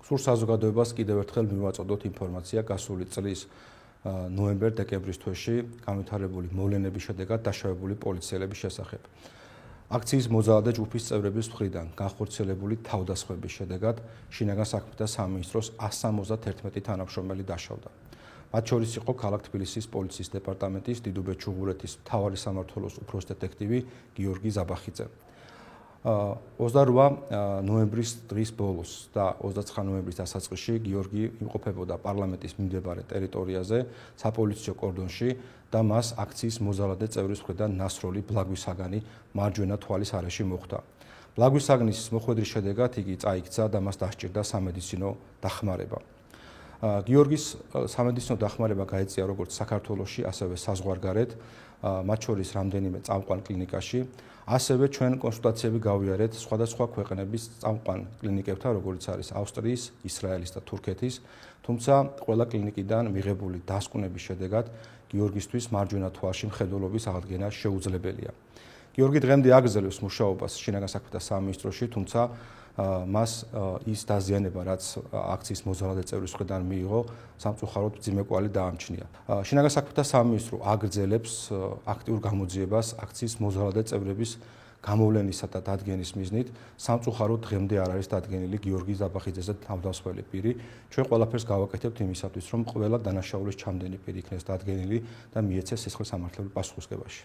სულ საზოგადოებას კიდევ ერთხელ მივაწოდოთ ინფორმაცია გასული წლის ნოემბერ-დეკემბრის თვეში განვითარებული მოვლენების შედეგად დაშავებული პოლიციელების შესახებ. აქციის მოძალადე ჯგუფის წევრების მხრიდან განხორციელებული თავდასხმების შედეგად შინაგან საქმეთა სამინისტროს 171 თანამშრომელი დაშავდა. მათ შორის იყო ქალაქ თბილისის პოლიციის დეპარტამენტის დიდუბე ჩუღურეთის მთავარი სამმართველოს უფროს დეტექტივი გიორგი ზაბახიძე. 28 ნოემბრის დღის ბოლოს და 29 ნოემბრის დასაწყისში გიორგი იმყოფებოდა პარლამენტის მიმდებარე ტერიტორიაზე, საპოლიციო კორდონში და მას აქციის მოძალადე წევრის მხრიდან ნასროლი ბლაგვისაგანი მარჯვენა თვალის არეში მოხვდა. ბლაგვისაგნის მოხვედრის შედეგად იგი წაიქცა და მას დასჭირდა სამედიცინო დახმარება. გიორგის სამედიცინო დახმარება გაეწია როგორც საქართველოში, ასევე საზღვარგარეთ, მათ შორის რამდენიმე წამყვან კლინიკაში. ასევე ჩვენ კონსულტაციები გავიარეთ სხვადასხვა ქვეყნების წამყვან კლინიკებთან, როგორც არის ავსტრიის, ისრაელის და თურქეთის, თუმცა ყველა კლინიკიდან მიღებული დასკვნების შედეგად გიორგისთვის მარჯვენა თვალში მხედველობის აღდგენა შეუძლებელია. გიორგი დღემდე აგრძელებს მუშაობას შინაგან საქმეთა სამინისტროში, თუმცა მას ის დაზიანება, რაც აქციის მოძალადე წევრის მხრიდან მიიღო, სამწუხაროდ მძიმე კვალი დაამჩნია. შინაგან საქმეთა სამინისტრო აგრძელებს აქტიურ გამოძიებას აქციის მოძალადე წევრების გამოვლენისა და დადგენის მიზნით. სამწუხაროდ დღემდე არ არის დადგენილი გიორგი ზაბახიძეზე თავდამსხმელი პირი. ჩვენ ყველაფერს გავაკეთებთ იმისათვის, რომ ყველა დანაშაულის ჩამდენი პირი იქნეს დადგენილი და მიეცეს სისხლის სამართლებრივ პასუხისმგებაში.